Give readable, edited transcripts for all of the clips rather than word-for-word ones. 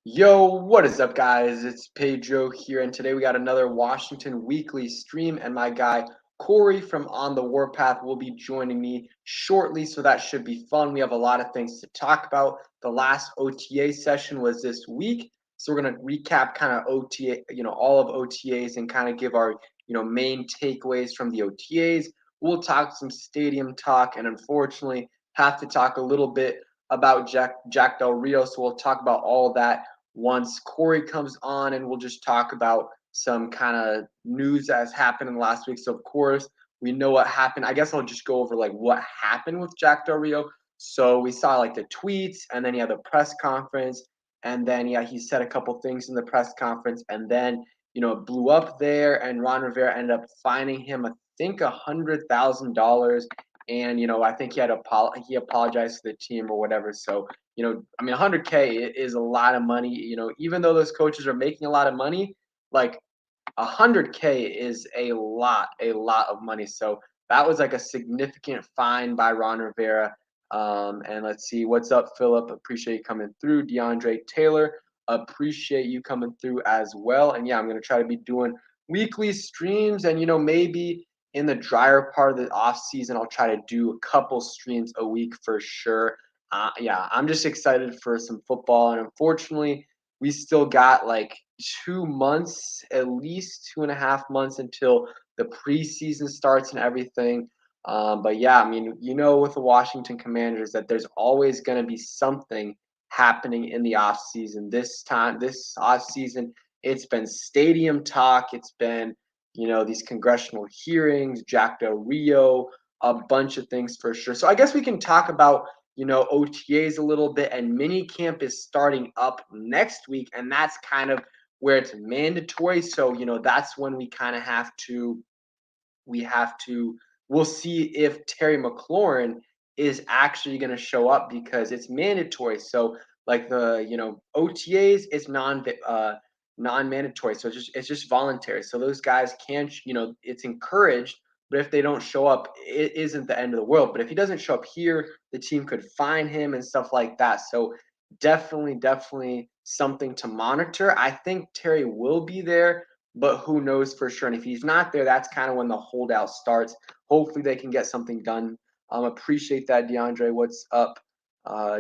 Yo, what is up, guys? It's Pedro here, and today we got another Washington Weekly stream, and my guy Corey from On the Warpath will be joining me shortly, so that should be fun. We have a lot of things to talk about. The last OTA session was this week, so we're gonna recap kind of OTA, all of OTAs, and kind of give our main takeaways from the OTAs. We'll talk some stadium talk, and unfortunately, have to talk a little bit about Jack Del Rio, so we'll talk about all that once Corey comes on, and we'll just talk about some kind of news that has happened in the last week. So, of course, we know what happened. I guess I'll just go over like what happened with Jack Del Rio. So we saw like the tweets, and then he had the press conference, and then yeah, he said a couple things in the press conference, and then it blew up there, and Ron Rivera ended up fining him, I think, $100,000, and I think he apologized to the team or whatever. So I mean, 100K is a lot of money. Even though those coaches are making a lot of money, like 100K is a lot of money. So that was like a significant fine by Ron Rivera. And let's see, what's up, Philip? Appreciate you coming through. DeAndre Taylor, appreciate you coming through as well. And yeah, I'm gonna try to be doing weekly streams, and maybe in the drier part of the off season, I'll try to do a couple streams a week for sure. Yeah, I'm just excited for some football, and unfortunately, we still got like 2 months, at least 2.5 months until the preseason starts and everything. But yeah, I mean, with the Washington Commanders, that there's always going to be something happening in the off season. This off season, it's been stadium talk. It's been, these congressional hearings, Jack Del Rio, a bunch of things for sure. So I guess we can talk about OTAs a little bit, and mini camp is starting up next week, and that's kind of where it's mandatory. So, that's when we have to, we'll see if Terry McLaurin is actually going to show up because it's mandatory. So, like the, OTAs, it's non-mandatory. So it's just voluntary. So those guys can't, it's encouraged, but if they don't show up, it isn't the end of the world. But if he doesn't show up here, the team could fine him and stuff like that. So definitely something to monitor. I think Terry will be there, but who knows for sure. And if he's not there, that's kind of when the holdout starts. Hopefully they can get something done. Appreciate that, DeAndre. What's up?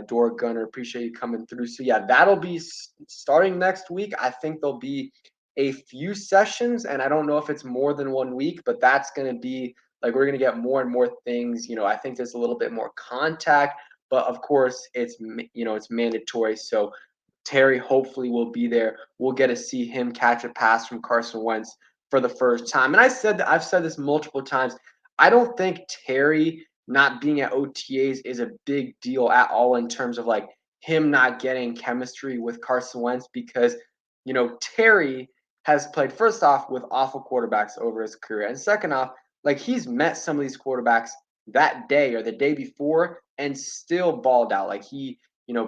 Door Gunner, appreciate you coming through. So yeah, that'll be starting next week. I think there'll be a few sessions, and I don't know if it's more than 1 week, but that's going to be like we're going to get more and more things. I think there's a little bit more contact, but of course it's mandatory. So Terry hopefully will be there. We'll get to see him catch a pass from Carson Wentz for the first time. And I've said this multiple times. I don't think Terry not being at OTAs is a big deal at all in terms of like him not getting chemistry with Carson Wentz, because Terry has played, first off, with awful quarterbacks over his career, and second off, like he's met some of these quarterbacks that day or the day before and still balled out. Like he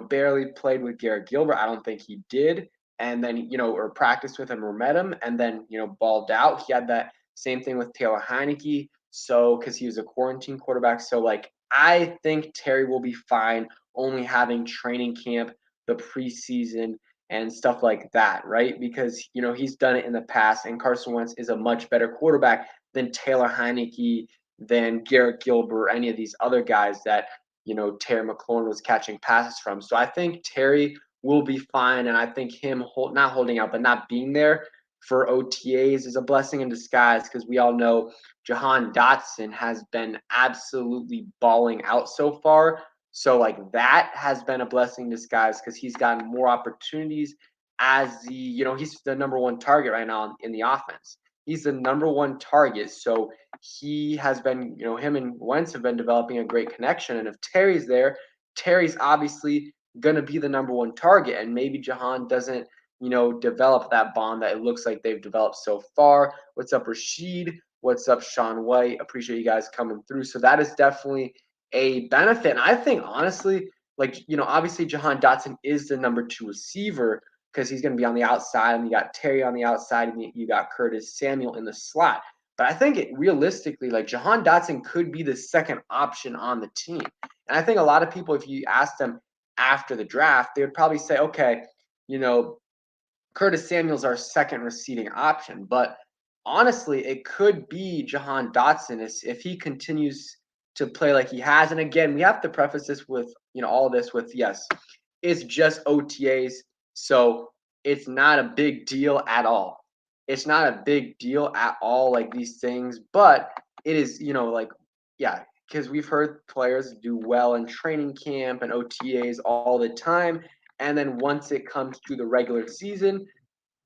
barely played with Garrett Gilbert. I don't think he did. And then, or practiced with him or met him, and then, balled out. He had that same thing with Taylor Heineke. So, because he was a quarantine quarterback. So, like, I think Terry will be fine only having training camp, the preseason, and stuff like that, right? Because, he's done it in the past, and Carson Wentz is a much better quarterback than Taylor Heineke, than Garrett Gilbert, any of these other guys that Terry McLaurin was catching passes from. So I think Terry will be fine, and I think him not holding out but not being there for OTAs is a blessing in disguise, because we all know Jahan Dotson has been absolutely balling out so far. So like that has been a blessing in disguise, because he's gotten more opportunities as he's the number one target right now in the offense. He's the number one target. So he has been, him and Wentz have been developing a great connection. And if Terry's there, Terry's obviously going to be the number one target. And maybe Jahan doesn't, develop that bond that it looks like they've developed so far. What's up, Rashid? What's up, Sean White? Appreciate you guys coming through. So that is definitely a benefit. And I think, honestly, like, obviously Jahan Dotson is the number two receiver because he's going to be on the outside, and you got Terry on the outside, and you got Curtis Samuel in the slot. But I think realistically, like Jahan Dotson could be the second option on the team. And I think a lot of people, if you ask them after the draft, they would probably say, okay, you know, Curtis Samuel's our second receiving option. But honestly, it could be Jahan Dotson if he continues to play like he has. And again, we have to preface this with, all this with, yes, it's just OTAs. So it's not a big deal at all. It's not a big deal at all, like these things, but it is, like, yeah, because we've heard players do well in training camp and OTAs all the time. And then once it comes to the regular season,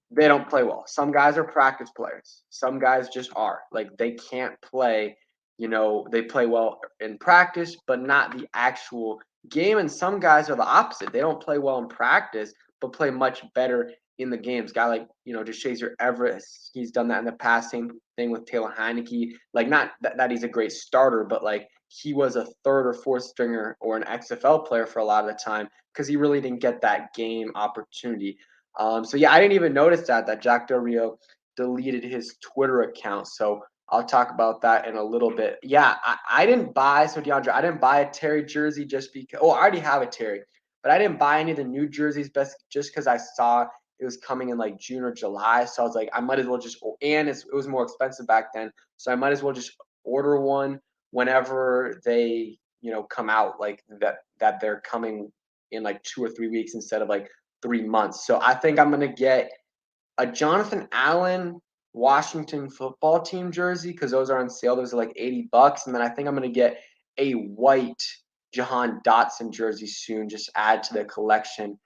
they don't play well. Some guys are practice players. Some guys just are. Like they can't play, they play well in practice, but not the actual game. And some guys are the opposite. They don't play well in practice, but play much better in the games. Guy like, DeShazier Everett, he's done that in the past. Same thing with Taylor Heineke. Like not that he's a great starter, but like he was a third or fourth stringer or an XFL player for a lot of the time because he really didn't get that game opportunity. So yeah, I didn't even notice that Jack Del Rio deleted his Twitter account. So I'll talk about that in a little bit. Yeah, I didn't buy, so DeAndre, I didn't buy a Terry jersey just because. Oh, I already have a Terry, but I didn't buy any of the new jerseys just because I saw it was coming in like June or July. So I was like, I might as well just. And it was more expensive back then, so I might as well just order one whenever they come out, like that they're coming in like 2 or 3 weeks instead of like 3 months. So I think I'm gonna get a Jonathan Allen Washington football team jersey because those are on sale. Those are like $80, and then I think I'm gonna get a white Jahan Dotson jersey soon. Just add to the collection.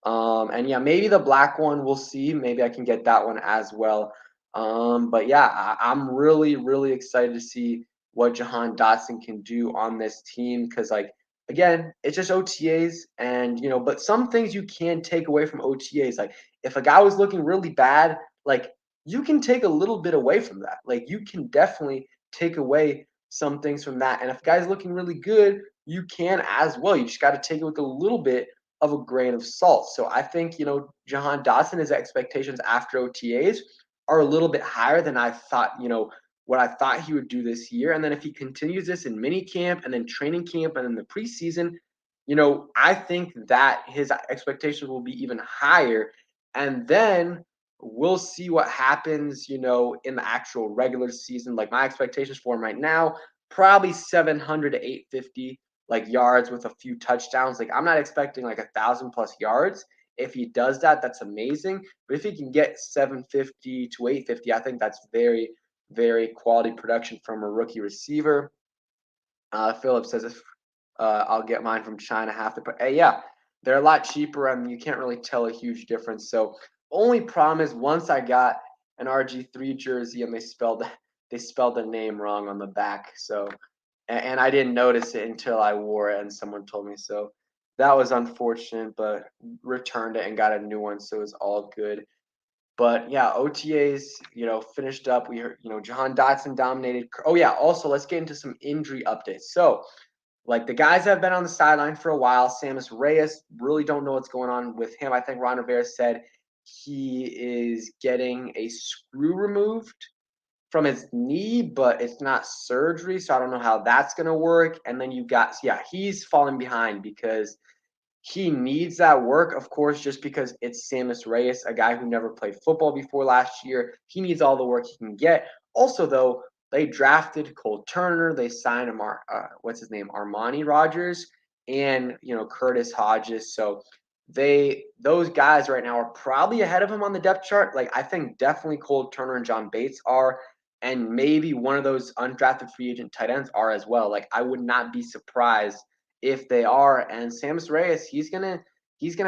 And yeah, maybe the black one. We'll see. Maybe I can get that one as well. But yeah, I'm really, really excited to see what Jahan Dotson can do on this team because, like, again, it's just OTAs, and but some things you can take away from OTAs. Like, if a guy was looking really bad, like you can take a little bit away from that. Like, you can definitely take away some things from that. And if a guy's looking really good, you can as well. You just got to take it with a little bit of a grain of salt. So I think, Jahan Dotson, his expectations after OTAs are a little bit higher than I thought, what I thought he would do this year. And then if he continues this in mini camp and then training camp and then the preseason, I think that his expectations will be even higher. And then we'll see what happens, in the actual regular season. Like my expectations for him right now, probably 700 to 850 like yards with a few touchdowns. Like I'm not expecting like 1,000+ yards. If he does that, that's amazing. But if he can get 750 to 850, I think that's very, very quality production from a rookie receiver. Philip says if I'll get mine from China, have to put. Hey, yeah, they're a lot cheaper, and you can't really tell a huge difference. So only problem is once I got an RG3 jersey and they spelled the name wrong on the back. So and I didn't notice it until I wore it and someone told me. So that was unfortunate, but returned it and got a new one, so it was all good. But yeah, OTAs, finished up. We heard, Jahan Dotson dominated. Oh yeah, also let's get into some injury updates. So like the guys that have been on the sideline for a while, Samus Reyes, really don't know what's going on with him. I think Ron Rivera said he is getting a screw removed from his knee, but it's not surgery, so I don't know how that's gonna work. And then you got, yeah, he's falling behind because he needs that work, of course, just because it's Samus Reyes, a guy who never played football before last year. He needs all the work he can get. Also, though, they drafted Cole Turner. They signed what's his name, Armani Rogers, and Curtis Hodges. So those guys right now are probably ahead of him on the depth chart. Like I think definitely Cole Turner and John Bates are, and maybe one of those undrafted free agent tight ends are as well. Like I would not be surprised if they are. And Samus Reyes, he's gonna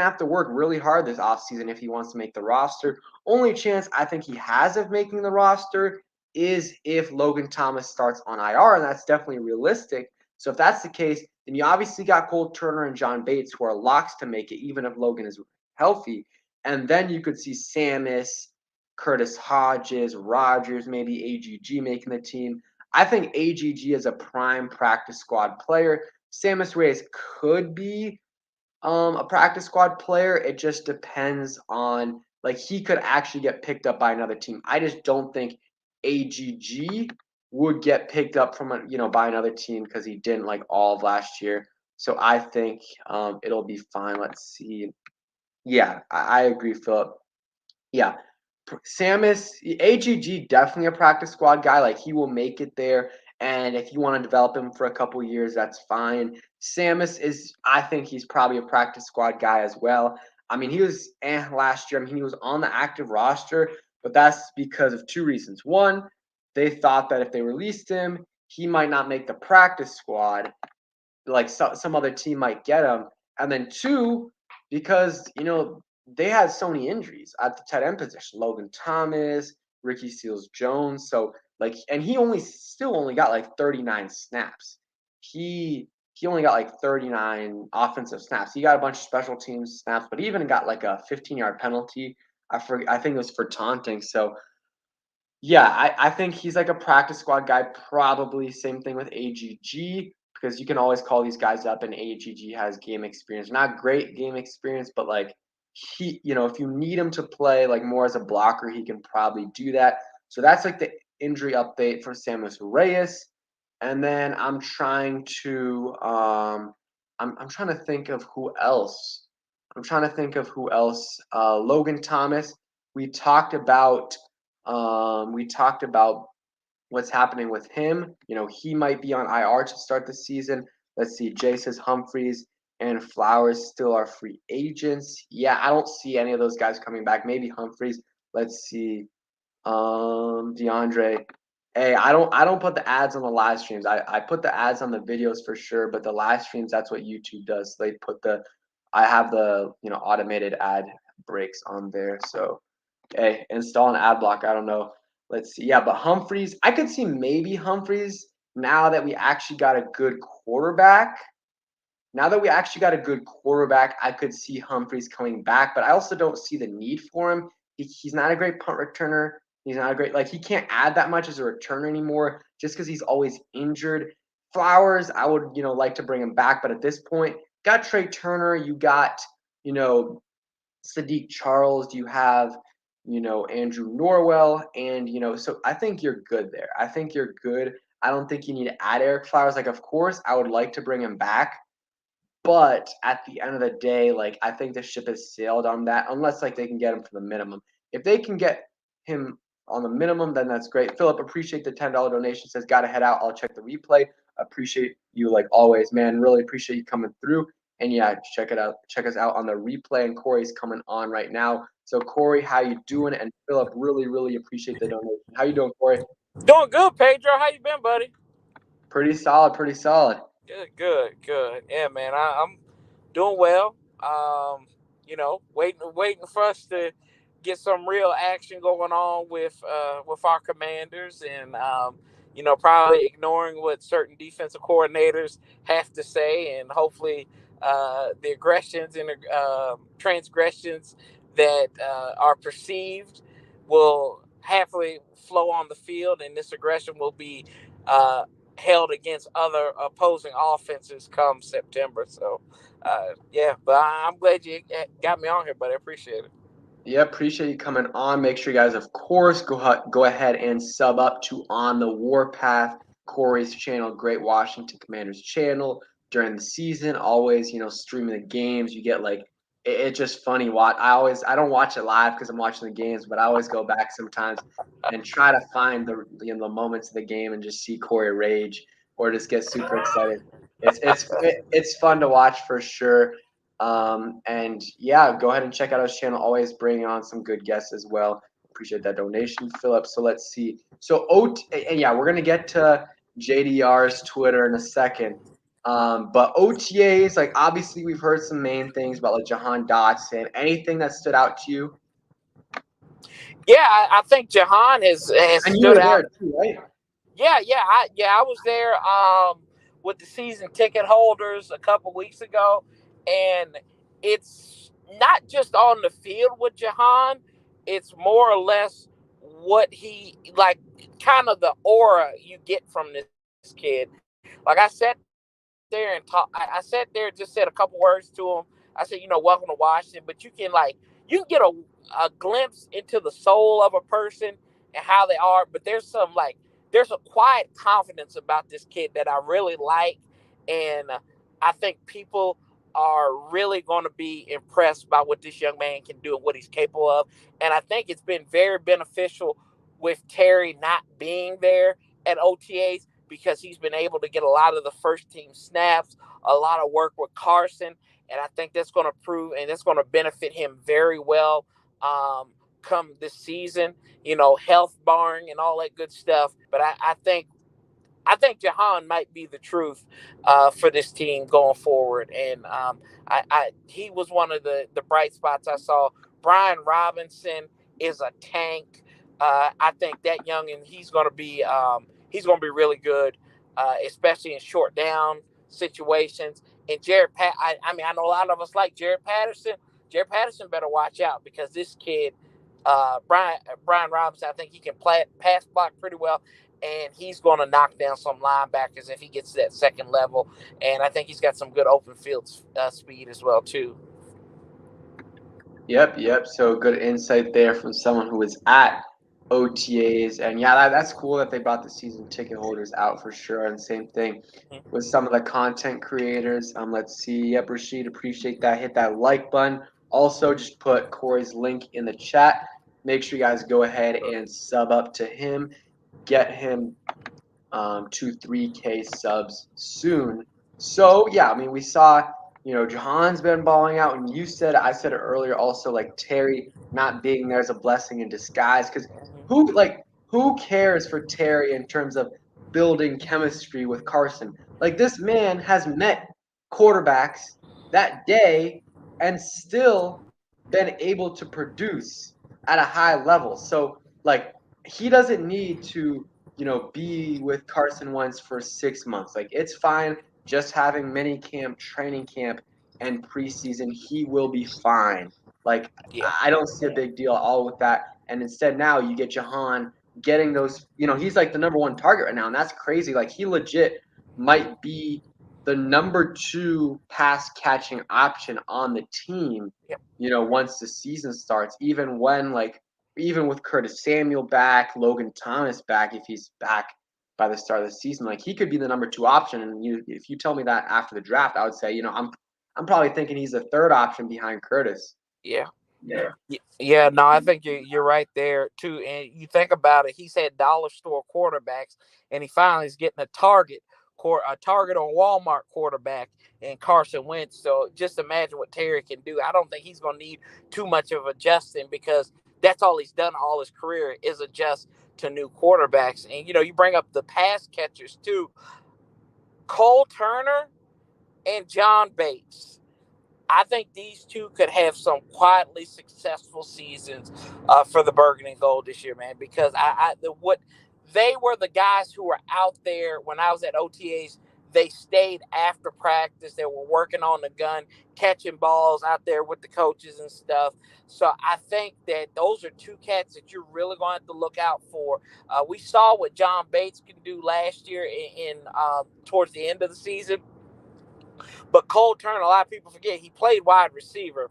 have to work really hard this offseason if he wants to make the roster. Only chance I think he has of making the roster is if Logan Thomas starts on IR, and that's definitely realistic. So if that's the case, then you obviously got Cole Turner and John Bates who are locks to make it, even if Logan is healthy. And then you could see Samus, Curtis Hodges, Rogers, maybe AGG making the team. I think AGG is a prime practice squad player. Samus Reyes could be a practice squad player. It just depends on, like, he could actually get picked up by another team. I just don't think AGG would get picked up by another team because he didn't like all of last year. So I think it'll be fine. Let's see. Yeah, I agree, Philip. Yeah. Samus, AGG, definitely a practice squad guy. Like, he will make it there. And if you want to develop him for a couple years, that's fine. Samus I think he's probably a practice squad guy as well. I mean, he was last year. I mean, he was on the active roster, but that's because of two reasons. One, they thought that if they released him, he might not make the practice squad, like some other team might get him. And then two, because they had so many injuries at the tight end position. Logan Thomas, Ricky Seals Jones. So like, and he still only got like 39 snaps. He only got like 39 offensive snaps. He got a bunch of special teams snaps, but he even got like a 15-yard penalty. I think it was for taunting. So yeah, I think he's like a practice squad guy, probably. Same thing with AGG, because you can always call these guys up, and AGG has game experience. Not great game experience, but like if you need him to play like more as a blocker, he can probably do that. So that's like the injury update for Samus Reyes. And then I'm trying to think of who else. Logan Thomas. We talked about what's happening with him. He might be on IR to start the season. Let's see. Jay says Humphreys and Flowers still are free agents. Yeah, I don't see any of those guys coming back. Maybe Humphreys. Let's see. DeAndre. Hey, I don't put the ads on the live streams. I put the ads on the videos for sure, but the live streams, that's what YouTube does. I have the automated ad breaks on there. So hey, install an ad block. I don't know. Let's see. Yeah, but Humphreys, I could see maybe Humphreys now that we actually got a good quarterback. Now that we actually got a good quarterback, I could see Humphreys coming back, but I also don't see the need for him. He's not a great punt returner. He's not a great, like, he can't add that much as a returner anymore just because he's always injured. Flowers, I would, like to bring him back, but at this point, got Trey Turner, you got, you know, Sadiq Charles, you have, Andrew Norwell, and, so I think you're good there. I think you're good. I don't think you need to add Eric Flowers. Like, of course, I would like to bring him back, but at the end of the day, like, I think the ship has sailed on that, unless like they can get him for the minimum. If they can get him on the minimum, then that's great. Philip, appreciate the $10 donation. Says gotta head out. I'll check the replay. Appreciate you like always, man. Really appreciate you coming through. And yeah, check it out. Check us out on the replay. And Corey's coming on right now. So Corey, how you doing? And Philip, really, really appreciate the donation. How you doing, Corey? Doing good, Pedro. How you been, buddy? Pretty solid. Pretty solid. Good. Yeah, man, I'm doing well. Waiting for us to get some real action going on with our commanders, and probably ignoring what certain defensive coordinators have to say, and hopefully the aggressions and transgressions that are perceived will happily flow on the field, and this aggression will be held against other opposing offenses come September. So, but I'm glad you got me on here, but I appreciate it. Yeah, appreciate you coming on. Make sure you guys, of course, go ahead and sub up to On the Warpath, Corey's channel, Great Washington Commanders channel during the season. Always, streaming the games. You get like it's just funny. I don't watch it live because I'm watching the games, but I always go back sometimes and try to find the moments of the game and just see Corey rage or just get super excited. It's fun to watch for sure. And yeah, go ahead and check out his channel. Always bringing on some good guests as well. Appreciate that donation, Philip. So let's see. So and yeah, we're gonna get to JDR's Twitter in a second. But OTAs, like obviously we've heard some main things about like Jahan Dotson. Anything that stood out to you? Yeah, I think Jahan has And you stood were out. there too, right? I was there with the season ticket holders a couple weeks ago, and it's not just on the field with Jahan; it's more or less what he like, kind of the aura you get from this kid. Like I sat there and talk. I sat there and just said a couple words to him. I said, welcome to Washington, but you can get a glimpse into the soul of a person and how they are. But there's a quiet confidence about this kid that I really like, and I think people are really going to be impressed by what this young man can do and what he's capable of. And I think it's been very beneficial with Terry not being there at OTAs because he's been able to get a lot of the first team snaps, a lot of work with Carson. And I think that's going to prove and that's going to benefit him very well come this season, health barring and all that good stuff. But I think Jahan might be the truth for this team going forward, and he was one of the bright spots I saw. Brian Robinson is a tank. I think that young and he's going to be really good, especially in short down situations. And I know a lot of us like Jared Patterson. Jared Patterson better watch out because this kid, Brian Robinson, I think he can pass block pretty well and he's going to knock down some linebackers if he gets to that second level. And I think he's got some good open field speed as well, too. Yep. So good insight there from someone who was at OTAs. And yeah, that's cool that they brought the season ticket holders out for sure. And same thing with some of the content creators. Let's see. Yep, Rashid, appreciate that. Hit that like button. Also, just put Corey's link in the chat. Make sure you guys go ahead and sub up to him. Get him to 3K subs soon. So yeah, I mean, we saw, Jahan's been balling out, and I said it earlier also, like Terry not being there is a blessing in disguise because who cares for Terry in terms of building chemistry with Carson? Like this man has met quarterbacks that day and still been able to produce at a high level. So like he doesn't need to be with Carson Wentz for 6 months. Like it's fine just having mini camp, training camp, and preseason. He will be fine. Like Yeah. I don't see a big deal at all with that. And instead now you get Jahan getting those, he's like the number one target right now, and that's crazy. Like he legit might be the number 2 pass catching option on the team, Yep. Once the season starts, even with Curtis Samuel back, Logan Thomas back, if he's back by the start of the season, like he could be the number 2 option. And if you tell me that after the draft, I would say, I'm probably thinking he's the 3rd option behind Curtis. Yeah. Yeah. Yeah, no, I think you're right there too. And you think about it, he's had dollar store quarterbacks, and he finally is getting a Target or Walmart quarterback in Carson Wentz. So just imagine what Terry can do. I don't think he's going to need too much of adjusting because that's all he's done all his career is adjust to new quarterbacks. And you bring up the pass catchers too, Cole Turner and John Bates. I think these two could have some quietly successful seasons for the Burgundy and Gold this year, man. Because they were the guys who were out there when I was at OTAs. They stayed after practice. They were working on the gun, catching balls out there with the coaches and stuff. So I think that those are 2 cats that you're really going to have to look out for. We saw what John Bates can do last year in towards the end of the season. But Cole Turner, a lot of people forget, he played wide receiver.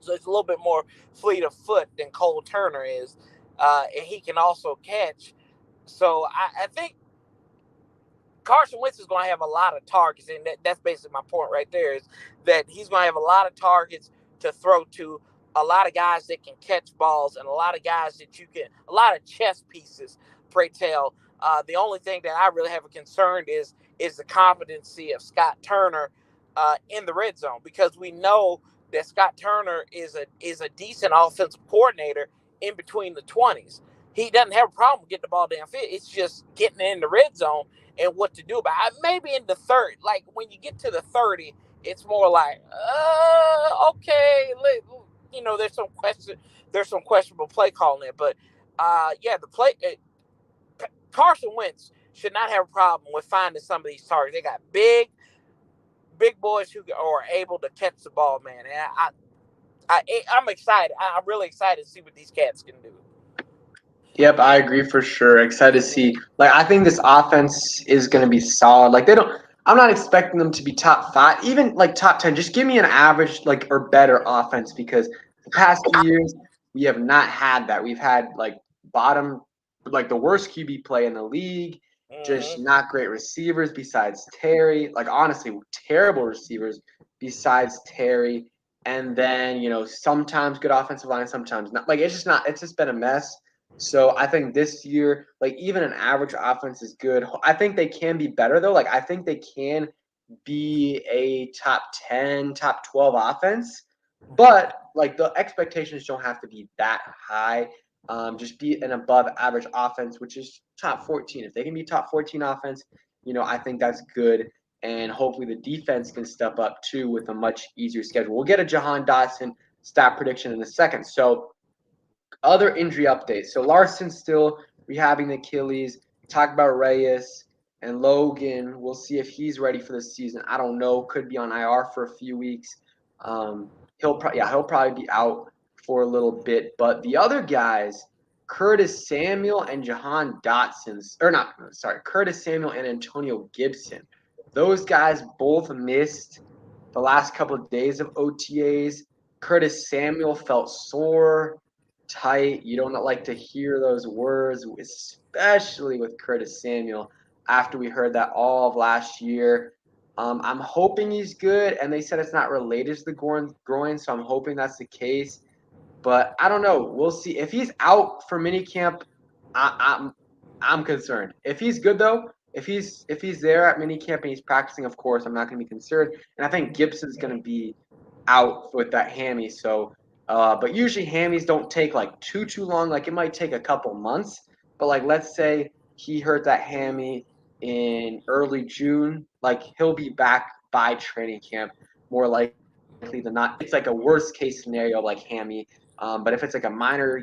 So it's a little bit more fleet of foot than Cole Turner is. And he can also catch. So I think Carson Wentz is going to have a lot of targets. And that's basically my point right there is that he's going to have a lot of targets to throw to, a lot of guys that can catch balls, and a lot of guys that a lot of chess pieces, pray tell. The only thing that I really have a concern is the competency of Scott Turner in the red zone, because we know that Scott Turner is a decent offensive coordinator in between the 20s. He doesn't have a problem getting the ball downfield. It's just getting in the red zone and what to do about it. Maybe in the third, like when you get to the 30, it's more like, okay, there's some questionable play calling there, but Carson Wentz should not have a problem with finding some of these targets. They got big boys who are able to catch the ball, man. And I'm excited. I'm really excited to see what these cats can do. Yep, I agree for sure. Excited to see. Like, I think this offense is going to be solid. Like, I'm not expecting them to be top 5, even like top 10. Just give me an average, like, or better offense, because the past few years we have not had that. We've had like bottom, like the worst QB play in the league. Just not great receivers besides Terry. Like, honestly, terrible receivers besides Terry. And then, sometimes good offensive line, sometimes not. Like, it's just been a mess. So I think this year, like, even an average offense is good. I think they can be better, though. Like, I think they can be a top 10, top 12 offense. But, like, the expectations don't have to be that high. Just be an above average offense, which is top 14. If they can be top 14 offense, I think that's good. And hopefully the defense can step up too with a much easier schedule. We'll get a Jahan Dotson stat prediction in a second. So, other injury updates. So, Larson's still rehabbing the Achilles. Talk about Reyes and Logan. We'll see if he's ready for the season. I don't know. Could be on IR for a few weeks. He'll probably be out for a little bit. But the other guys, Curtis Samuel and Jahan Dotson, Curtis Samuel and Antonio Gibson. Those guys both missed the last couple of days of OTAs. Curtis Samuel felt sore, tight. You don't like to hear those words, especially with Curtis Samuel after we heard that all of last year. I'm hoping he's good, and they said it's not related to the groin, so I'm hoping that's the case. But I don't know. We'll see. If he's out for minicamp, I'm concerned. If he's good though, if he's there at minicamp and he's practicing, of course, I'm not going to be concerned. And I think Gibson's going to be out with that hammy. So, but usually hammies don't take like too long. Like, it might take a couple months. But, like, let's say he hurt that hammy in early June, like, he'll be back by training camp more likely than not. It's like a worst case scenario, like hammy. But if it's like a minor,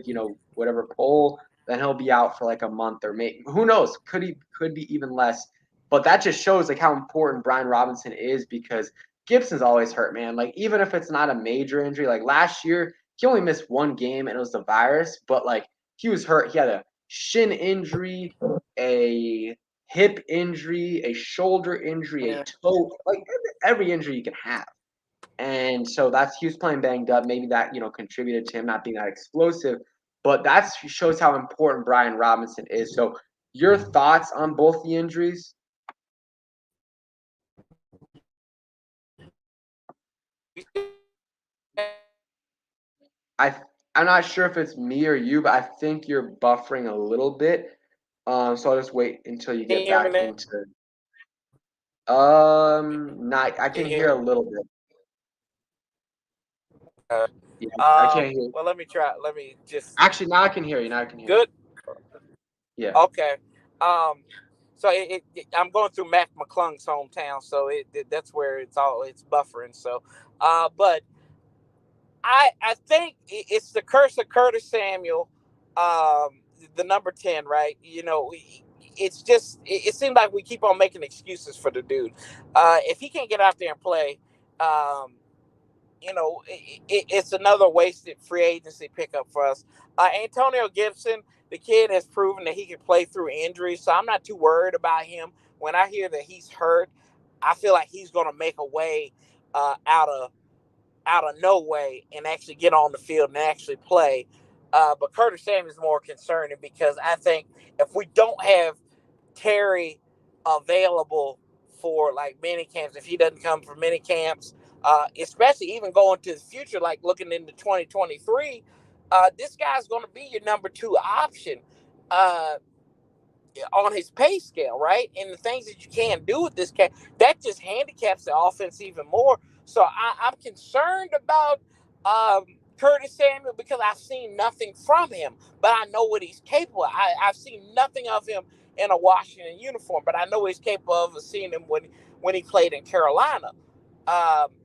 whatever pull, then he'll be out for like a month, or maybe, who knows, could be even less. But that just shows like how important Brian Robinson is, because Gibson's always hurt, man. Like, even if it's not a major injury, like last year, he only missed one game and it was the virus, but like, he was hurt. He had a shin injury, a hip injury, a shoulder injury, a toe, like every injury you can have. And so he was playing banged up. Maybe that, contributed to him not being that explosive. But that shows how important Brian Robinson is. So, your thoughts on both the injuries? I'm not sure if it's me or you, but I think you're buffering a little bit. So I'll just wait until you Can you get hear me back now? into. Not. I Can can you hear hear a me? little bit. Yeah, I can't hear. Well, let me try. Let me just. Actually, now I can hear you. Now I can hear you. Good. Yeah. Okay. Um, so I'm going through Mac McClung's hometown, so that's where it's buffering. So, but I think it's the curse of Curtis Samuel, the number 10, right? It's just it seems like we keep on making excuses for the dude. If he can't get out there and play, um, it's another wasted free agency pickup for us. Antonio Gibson, the kid has proven that he can play through injuries, so I'm not too worried about him. When I hear that he's hurt, I feel like he's going to make a way out of no way and actually get on the field and actually play. But Curtis Samuel is more concerning, because I think if we don't have Terry available for like mini camps, if he doesn't come for mini camps, especially even going to the future, like looking into 2023, this guy's going to be your number 2 option on his pay scale, right? And the things that you can do with this cat, that just handicaps the offense even more. So I'm concerned about Curtis Samuel, because I've seen nothing from him, but I know what he's capable of. I've seen nothing of him in a Washington uniform, but I know he's capable of seeing him when he played in Carolina.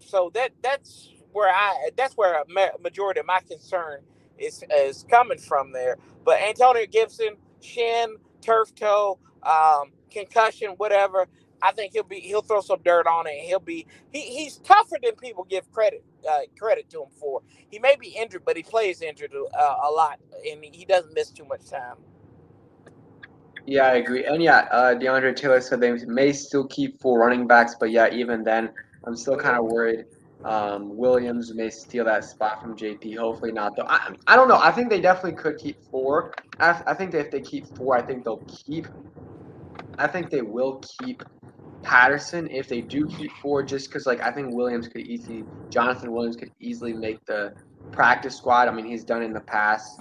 So that's where a majority of my concern is coming from there. But Antonio Gibson, shin, turf toe, concussion, whatever. I think he'll throw some dirt on it. And he's tougher than people give credit to him for. He may be injured, but he plays injured a lot, and he doesn't miss too much time. Yeah, I agree. And yeah, DeAndre Taylor said they may still keep 4 running backs, but yeah, even then, I'm still kind of worried. Williams may steal that spot from JP. Hopefully not, though. I don't know. I think they definitely could keep 4. I think that if they keep 4, I think they will keep Patterson if they do keep Ford, just because like I think Jonathan Williams could easily make the practice squad. I mean, he's done it in the past,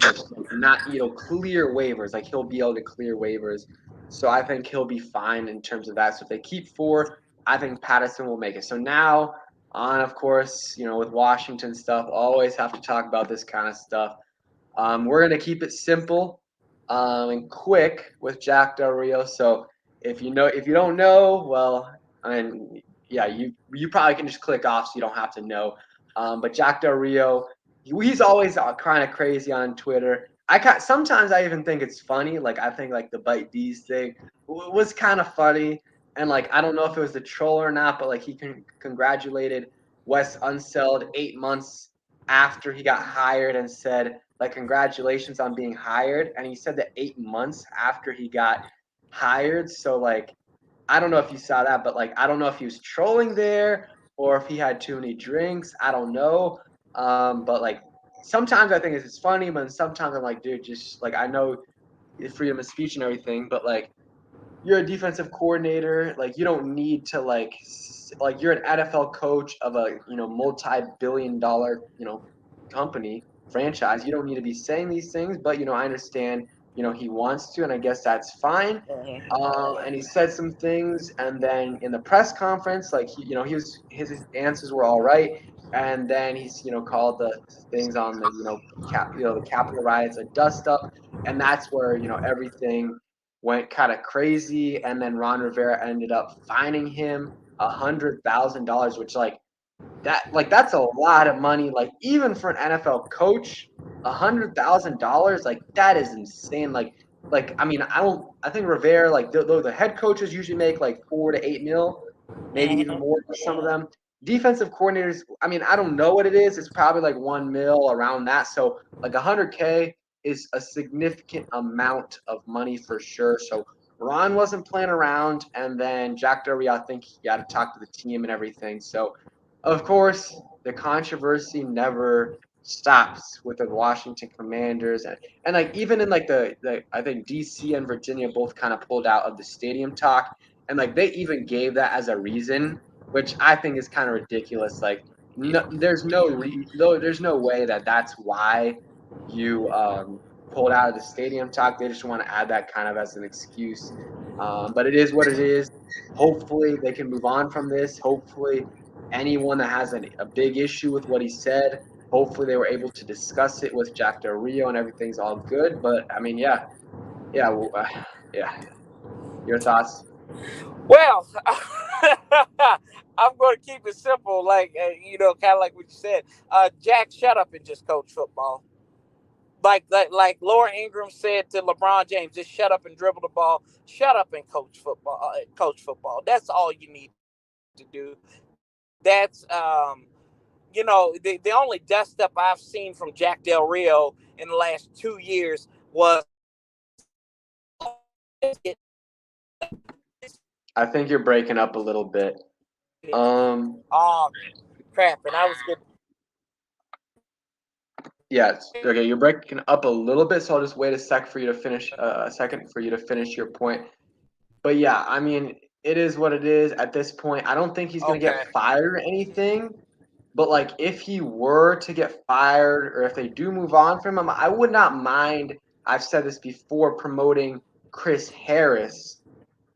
just like not clear waivers. Like he'll be able to clear waivers. So I think he'll be fine in terms of that. So if they keep Ford, I think Patterson will make it. So now on, of course, with Washington stuff, always have to talk about this kind of stuff. We're gonna keep it simple and quick with Jack Del Rio. So if you don't know, well, I mean, yeah, you probably can just click off so you don't have to know. But Jack Del Rio, he's always kind of crazy on Twitter. Sometimes I even think it's funny. Like I think like the Bite D's thing was kind of funny, and like I don't know if it was the troll or not, but like he congratulated Wes Unseld 8 months after he got hired and said like congratulations on being hired, and he said that 8 months after he got hired. So like I don't know if you saw that, but like I don't know if he was trolling there or if he had too many drinks. I don't know. But like sometimes I think it's funny, but sometimes I'm like, dude, just like I know freedom of speech and everything, but like you're a defensive coordinator. Like you don't need to like you're an NFL coach of a multi-billion-dollar company franchise. You don't need to be saying these things, but I understand. He wants to, and I guess that's fine. And he said some things, and then in the press conference, like his answers were all right, and then he's called the things on the the Capitol riots a dust up, and that's where everything went kind of crazy, and then Ron Rivera ended up fining him $100,000, which that's a lot of money. Like even for an NFL coach, $100,000, like that is insane. Like I mean, I think Rivera, like though the head coaches usually make like 4 to 8 mil, maybe even more for some of them. Defensive coordinators, I mean, I don't know what it is. It's probably like 1 mil around that. So like 100K is a significant amount of money for sure. So Ron wasn't playing around, and then Jack Del Rio, I think he got to talk to the team and everything. So of course, the controversy never stops with the Washington Commanders, and like even in like the I think DC and Virginia both kind of pulled out of the stadium talk, and like they even gave that as a reason, which I think is kind of ridiculous. Like no, there's no way that that's why you pulled out of the stadium talk. They just want to add that kind of as an excuse, but it is what it is. Hopefully they can move on from this. Hopefully anyone that has a big issue with what he said, hopefully they were able to discuss it with Jack Del Rio and everything's all good. But I mean, yeah, yeah. Your thoughts? Well, I'm going to keep it simple, like kind of like what you said. Jack, shut up and just coach football. Like Laura Ingram said to LeBron James, just shut up and dribble the ball. Shut up and coach football. Coach football. That's all you need to do. That's the only dust up I've seen from Jack Del Rio in the last 2 years was. I think you're breaking up a little bit. Oh crap! And I was good. Yes. Okay, you're breaking up a little bit, so I'll just wait a second for you to finish your point. But yeah, I mean, it is what it is at this point. I don't think he's going to get fired or anything. But like, if he were to get fired, or if they do move on from him, I would not mind. I've said this before, promoting Chris Harris,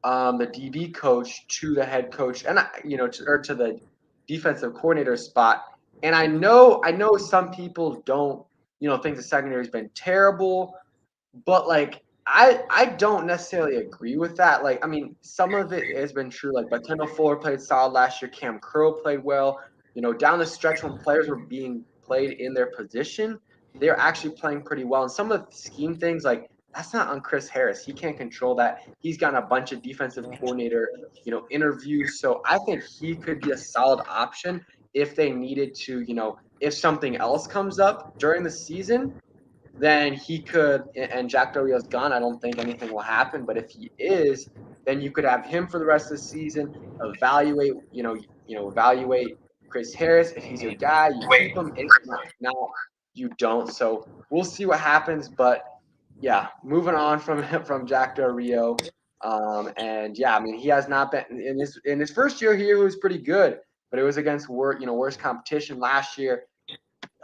the DB coach, to the head coach, and to the defensive coordinator spot. And I know some people don't, think the secondary's been terrible, but like I don't necessarily agree with that. Like, I mean, some of it has been true. Like, but Kendall Fuller played solid last year. Cam Curl played well. Down the stretch when players were being played in their position, they're actually playing pretty well. And some of the scheme things, like that's not on Chris Harris. He can't control that. He's gotten a bunch of defensive coordinator, interviews. So I think he could be a solid option if they needed to, if something else comes up during the season, then he could, and Jack Del Rio's gone. I don't think anything will happen. But if he is, then you could have him for the rest of the season. Evaluate Chris Harris. If he's your guy, you keep him. If not, you don't. So we'll see what happens. But yeah, moving on from Jack Del Rio. And yeah, I mean, he has not been in his first year here. He was pretty good, but it was against worse competition last year.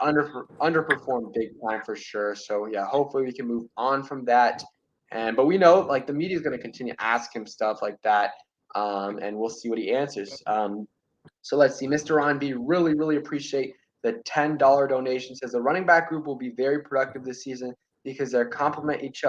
Underperformed big time for sure. So yeah, hopefully we can move on from that. But we know like the media is going to continue to ask him stuff like that, and we'll see what he answers. So let's see. Mr. Ron B really, really appreciate the $10 donation. Says the running back group will be very productive this season because they complement each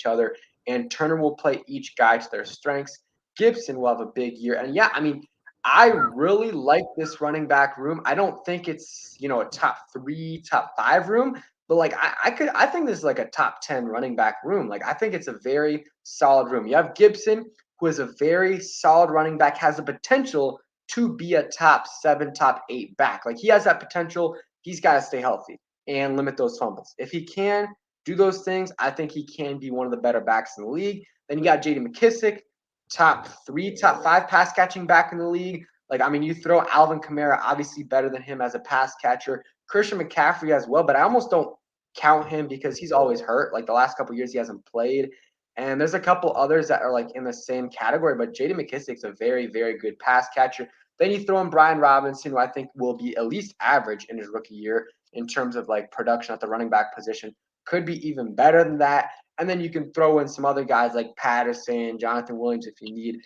other, and Turner will play each guy to their strengths. Gibson will have a big year. And yeah, I mean, I really like this running back room. I don't think it's a top 3, top 5 room, but like I think this is like a top 10 running back room. Like I think it's a very solid room. You have Gibson, who is a very solid running back, has the potential to be a top 7, top 8 back. Like he has that potential. He's got to stay healthy and limit those fumbles. If he can do those things, I think he can be one of the better backs in the league. Then you got J.D. McKissick, top 3, top 5 pass catching back in the league. Like, I mean, you throw Alvin Kamara, obviously better than him as a pass catcher. Christian McCaffrey as well, but I almost don't count him because he's always hurt. Like the last couple years, he hasn't played. And there's a couple others that are like in the same category, but J.D. McKissick's a very, very good pass catcher. Then you throw in Brian Robinson, who I think will be at least average in his rookie year in terms of like production at the running back position. Could be even better than that. And then you can throw in some other guys like Patterson, Jonathan Williams if you need.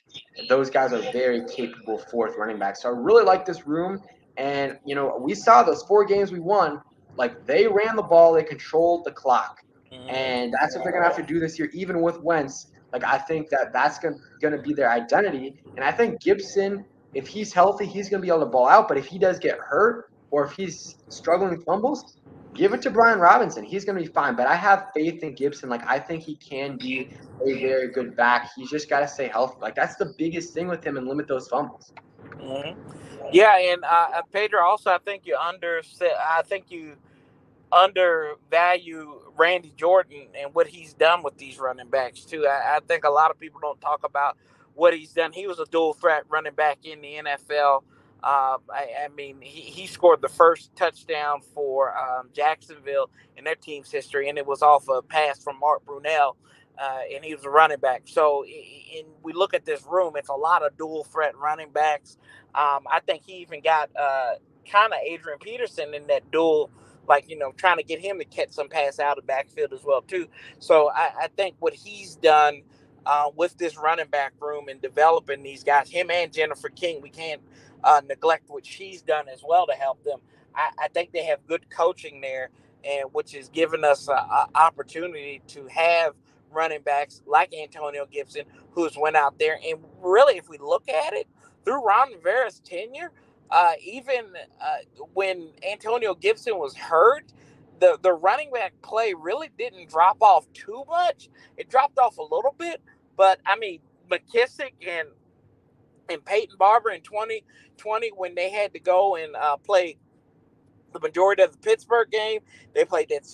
Those guys are very capable fourth running backs. So I really like this room. And, we saw those 4 games we won. Like they ran the ball, they controlled the clock. And that's what they're going to have to do this year, even with Wentz. Like I think that's going to be their identity. And I think Gibson, if he's healthy, he's going to be able to ball out. But if he does get hurt or if he's struggling with fumbles, give it to Brian Robinson. He's going to be fine. But I have faith in Gibson. Like I think he can be a very good back. He's just got to stay healthy. Like that's the biggest thing with him and limit those fumbles. Mm-hmm. Yeah, and Pedro, also, I think you undervalue Randy Jordan and what he's done with these running backs too. I think a lot of people don't talk about what he's done. He was a dual threat running back in the NFL. I mean, he scored the first touchdown for Jacksonville in their team's history, and it was off a pass from Mark Brunell, and he was a running back. So, we look at this room, it's a lot of dual threat running backs. I think he even got kind of Adrian Peterson in that dual, like, trying to get him to catch some pass out of the backfield as well too. So I think what he's done with this running back room and developing these guys, him and Jennifer King, we can't neglect what she's done as well to help them. I think they have good coaching there, and which has given us an opportunity to have running backs like Antonio Gibson, who's went out there and really, if we look at it, through Ron Rivera's tenure, even when Antonio Gibson was hurt, the running back play really didn't drop off too much. It dropped off a little bit, but I mean, McKissick and Peyton Barber in 2020, when they had to go and play the majority of the Pittsburgh game, they played that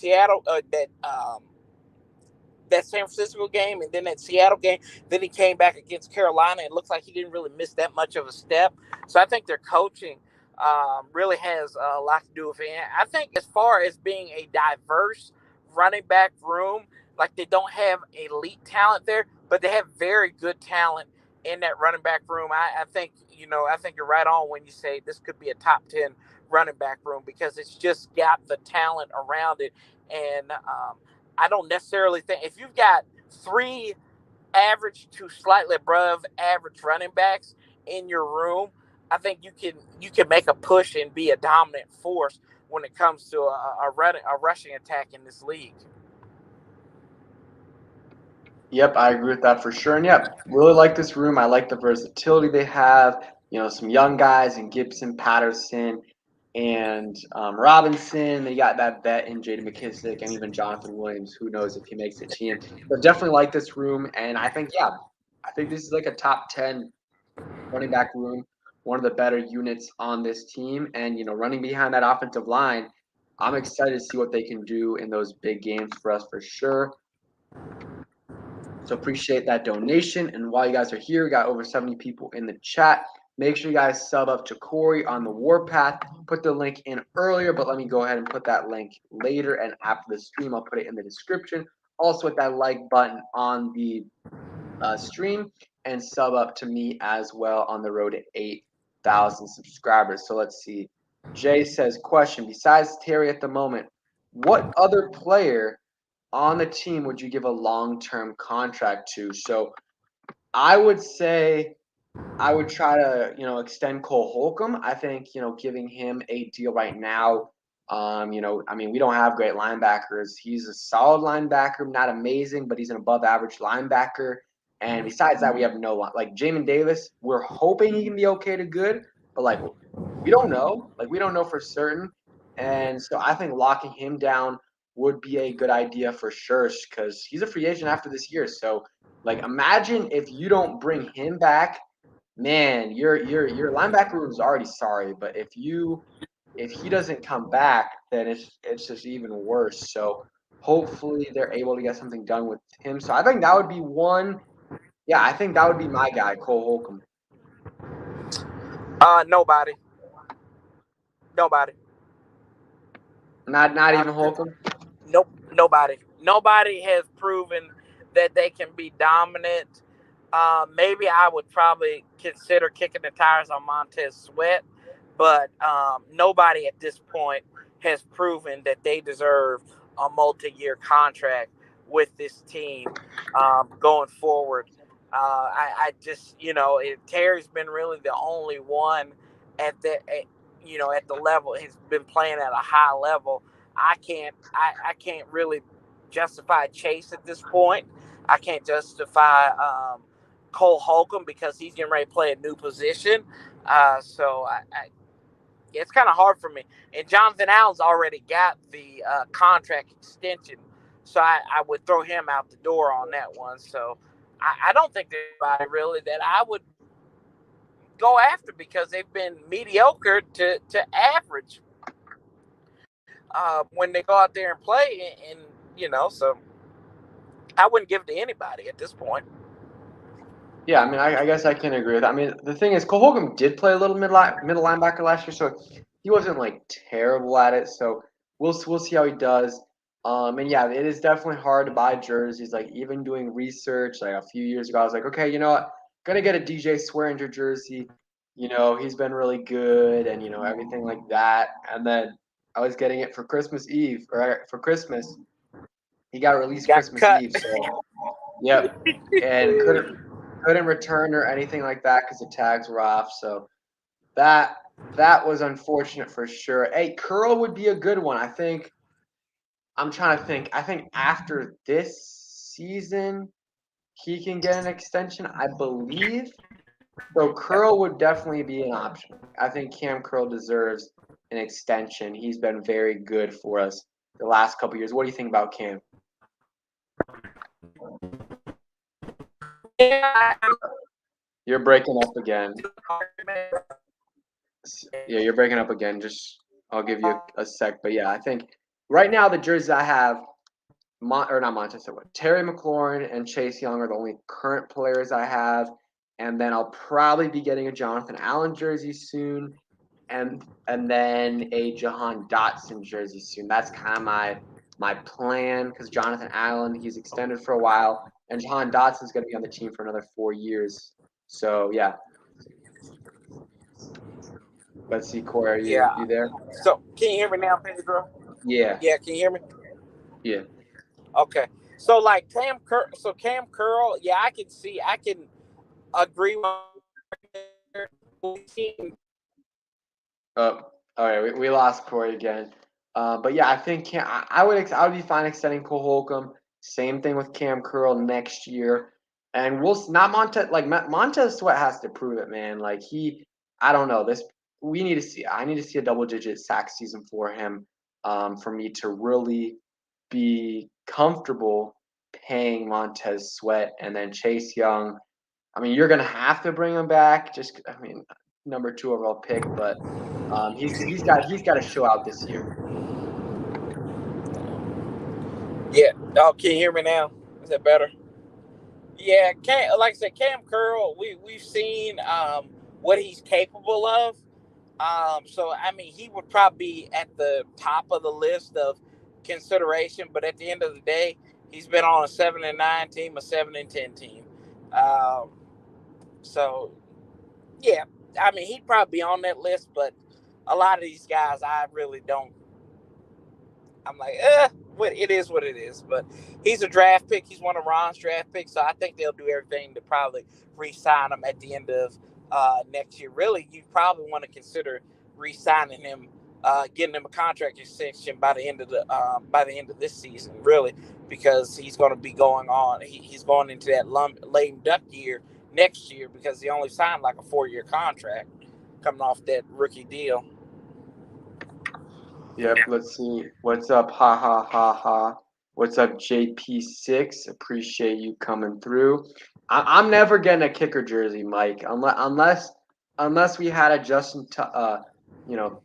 that San Francisco game and then that Seattle game. Then he came back against Carolina. It looks like he didn't really miss that much of a step. So I think their coaching really has a lot to do with it. And I think as far as being a diverse running back room, like they don't have elite talent there, but they have very good talent in that running back room. I think you're right on when you say this could be a top 10 running back room because it's just got the talent around it. And I don't necessarily think if you've got 3 average to slightly above average running backs in your room, I think you can make a push and be a dominant force when it comes to a rushing attack in this league. Yep, I agree with that for sure. And yep, really like this room. I like the versatility they have. Some young guys in Gibson, Patterson, and Robinson. They got that vet in J.D. McKissick and even Jonathan Williams. Who knows if he makes the team? But definitely like this room. And I think this is like a top 10 running back room, one of the better units on this team. And running behind that offensive line, I'm excited to see what they can do in those big games for us for sure. So appreciate that donation. And while you guys are here, we got over 70 people in the chat. Make sure you guys sub up to Corey on the Warpath. Put the link in earlier, but let me go ahead and put that link later. And after the stream, I'll put it in the description. Also, with that like button on the stream and sub up to me as well on the road to 8,000 subscribers. So let's see. Jay says, question, besides Terry at the moment, what other player on the team would you give a long-term contract to? So I would say I would try to, extend Cole Holcomb. I think, giving him a deal right now, we don't have great linebackers. He's a solid linebacker, not amazing, but he's an above average linebacker. And besides that, we have no one. Like Jamin Davis, we're hoping he can be okay to good, but like we don't know. Like we don't know for certain. And so I think locking him down would be a good idea for sure because he's a free agent after this year. So like imagine if you don't bring him back, man, your linebacker room is already sorry. But if he doesn't come back, then it's just even worse. So hopefully they're able to get something done with him. So I think that would be one. Yeah, I think that would be my guy, Cole Holcomb. Nobody. Not even Holcomb. Nope. Nobody. Nobody has proven that they can be dominant. Maybe I would probably consider kicking the tires on Montez Sweat, but nobody at this point has proven that they deserve a multi-year contract with this team going forward. I just, Terry's been really the only one at at the level. He's been playing at a high level. I can't really justify Chase at this point. I can't justify Cole Holcomb because he's getting ready to play a new position. So it's kind of hard for me. And Jonathan Allen's already got the contract extension, so I would throw him out the door on that one. So I don't think there's anybody really that I would go after because they've been mediocre to average when they go out there and play. And so I wouldn't give it to anybody at this point. Yeah, I mean, I guess I can agree with that. I mean, the thing is, Cole Holcomb did play a little middle linebacker last year, so he wasn't like terrible at it. So we'll see how he does. And yeah, it is definitely hard to buy jerseys. Like even doing research, like a few years ago, I was like, okay, you know what, gonna get a DJ Swearinger jersey. He's been really good, and everything like that. And then I was getting it for Christmas Eve or for Christmas. He got released Christmas cut. Eve, so yep, and couldn't return or anything like that because the tags were off. So that was unfortunate for sure. Hey, Curl would be a good one. I'm trying to think. I think after this season, he can get an extension, I believe. So Curl would definitely be an option. I think Cam Curl deserves an extension. He's been very good for us the last couple years. What do you think about Cam? You're breaking up again. Yeah, you're breaking up again. I'll give you a sec. But yeah, I think right now the jerseys I have, Terry McLaurin and Chase Young are the only current players I have. And then I'll probably be getting a Jonathan Allen jersey soon. And then a Jahan Dotson jersey soon. That's kind of my plan because Jonathan Allen, he's extended for a while. And Jahan Dotson's going to be on the team for another 4 years. So, yeah. Let's see, Corey, are you there? So, can you hear me now, Pedro? Yeah. Yeah, can you hear me? Yeah. Okay. So, like Cam Curl, yeah, I can agree with him. Oh, all right. We lost Corey again. But yeah, I think I would be fine extending Cole Holcomb. Same thing with Cam Curl next year, and we'll not Montez Sweat has to prove it, man. Like I don't know this. I need to see a double-digit sack season for him, for me to really be comfortable paying Montez Sweat and then Chase Young. I mean, you're gonna have to bring him back. Number 2 overall pick, but he's got to show out this year. Yeah. Oh, can you hear me now? Is that better? Yeah. Like I said, Cam Curl, we've seen what he's capable of. So I mean, he would probably be at the top of the list of consideration. But at the end of the day, he's been on a 7-9 team, a 7-10 team. Um, so yeah, I mean he'd probably be on that list, but a lot of these guys I really don't. I'm like, it is what it is. But he's a draft pick. He's one of Ron's draft picks, so I think they'll do everything to probably re-sign him at the end of next year. Really, you probably want to consider re-signing him, getting him a contract extension by the end of this season. Really, because he's going to be going on. He's going into that lame duck year next year because he only signed like a 4-year contract coming off that rookie deal. Yep, let's see. What's up? Ha ha ha ha. What's up, JP6? Appreciate you coming through. I'm never getting a kicker jersey, Mike, unless we had a you know,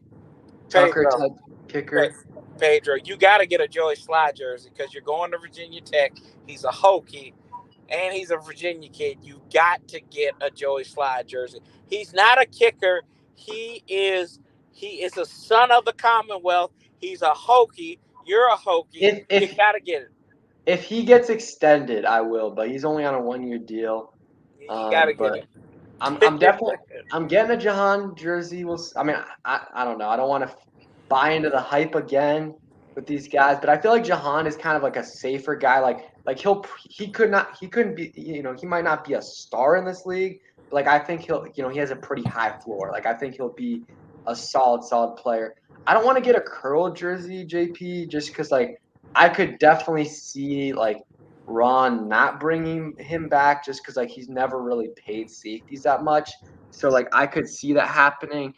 Tucker Pedro. type kicker. Pedro, you got to get a Joey Sly jersey because you're going to Virginia Tech. He's a Hokie, and he's a Virginia kid. You got to get a Joey Sly jersey. He's not a kicker. He is a son of the Commonwealth. He's a Hokie. You're a Hokie. If You if got to get it. if he gets extended, I will, but he's only on a 1-year deal. You got to get But it. I'm definitely I'm getting a Jahan jersey. I mean I don't know. I don't want to buy into the hype again with these guys, but I feel like Jahan is kind of like a safer guy. Like he couldn't be, he might not be a star in this league, but like I think he has a pretty high floor. Like I think he'll be a solid player. I don't want to get a curl jersey, JP, just because like I could definitely see like Ron not bringing him back just because like he's never really paid safeties that much. So like I could see that happening,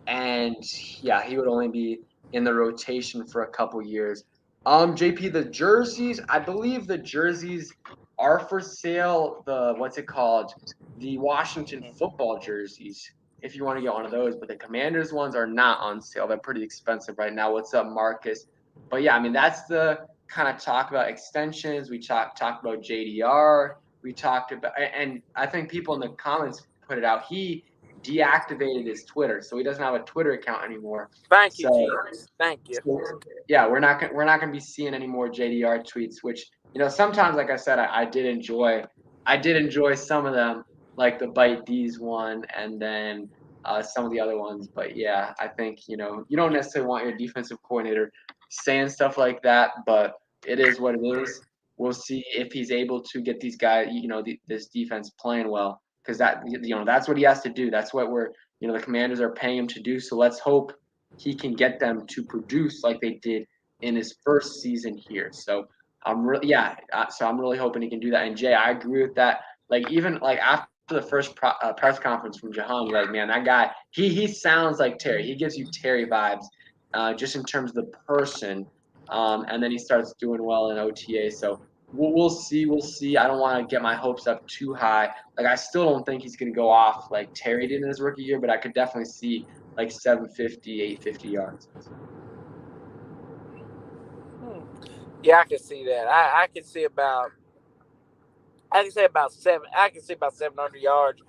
and yeah, he would only be in the rotation for a couple years. JP, the jerseys, I believe the jerseys are for sale. The what's it called? The Washington football jerseys. If you want to get one of those, but the Commanders ones are not on sale. They're pretty expensive right now. What's up, Marcus? But yeah, I mean that's the kind of talk about extensions. We talked about JDR. We talked about, and I think people in the comments put it out. He deactivated his Twitter, so he doesn't have a Twitter account anymore. Thank you, So, Jesus. Thank you. yeah, we're not gonna be seeing any more JDR tweets. Which sometimes, like I said, I did enjoy some of them, like the Bite D's one, and then some of the other ones. But yeah, I think you don't necessarily want your defensive coordinator saying stuff like that, but it is what it is. We'll see if he's able to get these guys, this defense playing well, because that's what he has to do. That's what the Commanders are paying him to do. So let's hope he can get them to produce like they did in his first season here. So I'm really hoping he can do that. And Jay, I agree with that. Like even like after the first press conference from Jahan, you're like, man, that guy, he sounds like Terry. He gives you Terry vibes, just in terms of the person. And then he starts doing well in OTA. So we'll see. We'll see. I don't want to get my hopes up too high. Like I still don't think he's going to go off like Terry did in his rookie year, but I could definitely see like 750, 850 yards. Yeah, I can see that. I can see about. I can say about 700 yards,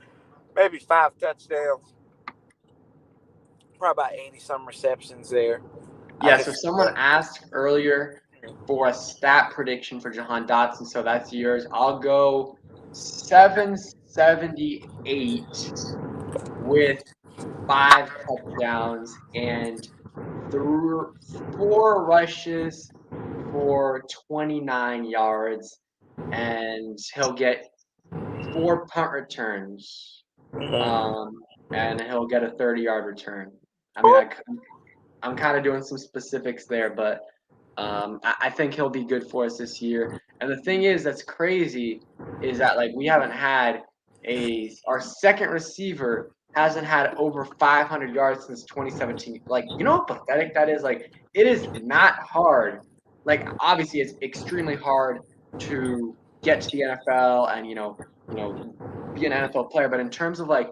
maybe 5 touchdowns, probably about 80 some receptions there. Yeah, so someone asked earlier for a stat prediction for Jahan Dotson, so that's yours. I'll go 778 with 5 touchdowns and 4 rushes for 29 yards, and he'll get 4 punt returns, and he'll get a 30-yard return. I mean, I'm kind of doing some specifics there, but I think he'll be good for us this year. And the thing is, that's crazy, is that like we haven't had our second receiver hasn't had over 500 yards since 2017. Like, you know how pathetic that is? Like, it is not hard. Like, obviously, it's extremely hard to get to the NFL and be an NFL player. But in terms of like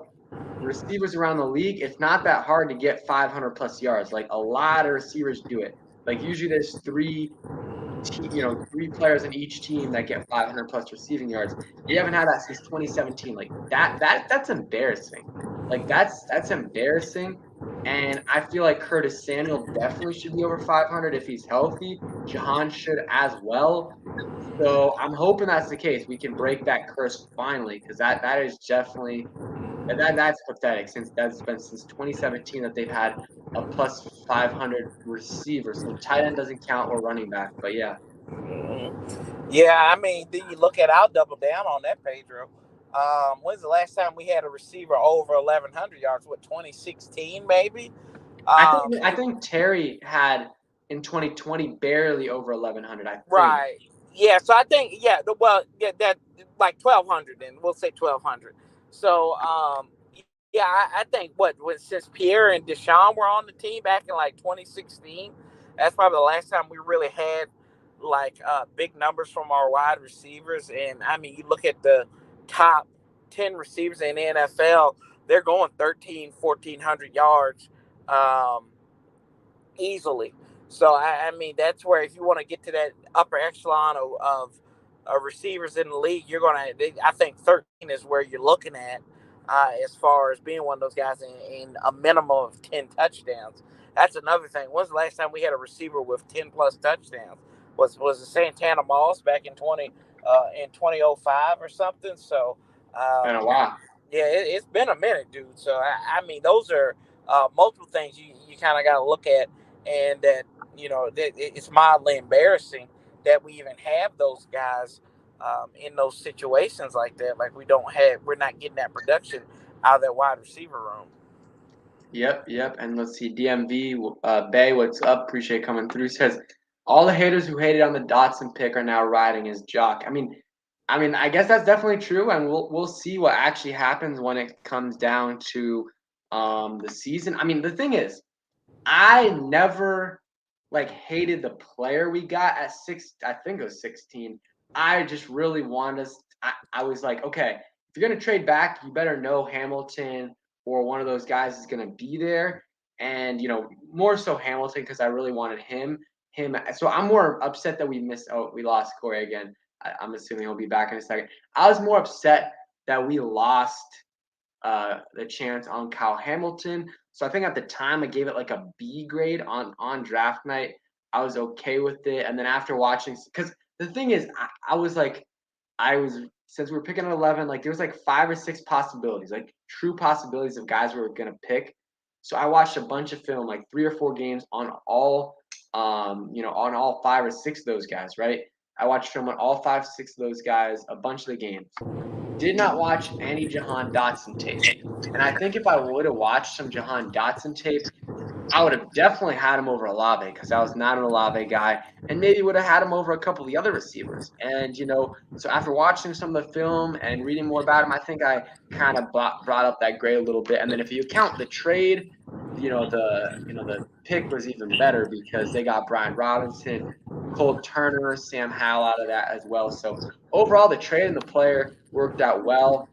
receivers around the league, it's not that hard to get 500 plus yards. Like a lot of receivers do it. Like usually there's three players in each team that get 500 plus receiving yards. You haven't had that since 2017. Like that's embarrassing. Like that's embarrassing. And I feel like Curtis Samuel definitely should be over 500 if he's healthy. Jahan should as well. So I'm hoping that's the case. We can break that curse finally, because that is definitely that's pathetic. Since that's been since 2017 that they've had a plus 500 receiver. So tight end doesn't count or running back, but yeah. Yeah, I mean, then you look at, I'll double down on that, Pedro. When's the last time we had a receiver over 1,100 yards? What, 2016 maybe? I think Terry had in 2020 barely over 1,100. I think. Right. Yeah. So I think, yeah. Well, yeah, that like 1,200, then we'll say 1,200. So, yeah, I think since Pierre and Deshaun were on the team back in like 2016, that's probably the last time we really had like big numbers from our wide receivers. And I mean, you look at the top 10 receivers in the NFL, they're going 1,400 yards. Um, Easily. So I mean, that's where if you want to get to that upper echelon of receivers in the league, you're gonna. I think 13 is where you're looking at as far as being one of those guys in a minimum of 10 touchdowns. That's another thing. When's the last time we had a receiver with 10 plus touchdowns? Was it Santana Moss back in 2005 or something? So Been a um, while. yeah, it's been a minute, dude. So I mean, those are multiple things you kind of got to look at, and that it's mildly embarrassing that we even have those guys in those situations like that. Like we're not getting that production out of that wide receiver room. Yep. And let's see, DMV Bay, what's up? Appreciate coming through. Says all the haters who hated on the Dotson pick are now riding his jock. I guess that's definitely true, and we'll see what actually happens when it comes down to the season. I mean, the thing is, I never like hated the player we got at six. I think it was 16. I just really wanted us. I was like, okay, if you're gonna trade back, you better know Hamilton or one of those guys is gonna be there, and more so Hamilton because I really wanted him. So I'm more upset that we missed. Oh, we lost Corey again. I'm assuming he'll be back in a second. I was more upset that we lost the chance on Kyle Hamilton. So I think at the time I gave it like a B grade on draft night. I was okay with it, and then after watching, because the thing is, I was like, since we were picking at 11, like there was like 5 or 6 possibilities, like true possibilities of guys we were gonna pick. So I watched a bunch of film, like 3 or 4 games on on all 5 or 6 of those guys. Right, I watched film on all 5, 6 of those guys, a bunch of the games. Did not watch any Jahan Dotson tape. And I think if I would have watched some Jahan Dotson tape, I would have definitely had him over Olave because I was not an Olave guy, and maybe would have had him over a couple of the other receivers. And so after watching some of the film and reading more about him, I think I kind of brought up that grade a little bit. And then if you count the trade, the pick was even better because they got Brian Robinson, Cole Turner, Sam Howell out of that as well. So overall, the trade and the player worked out well.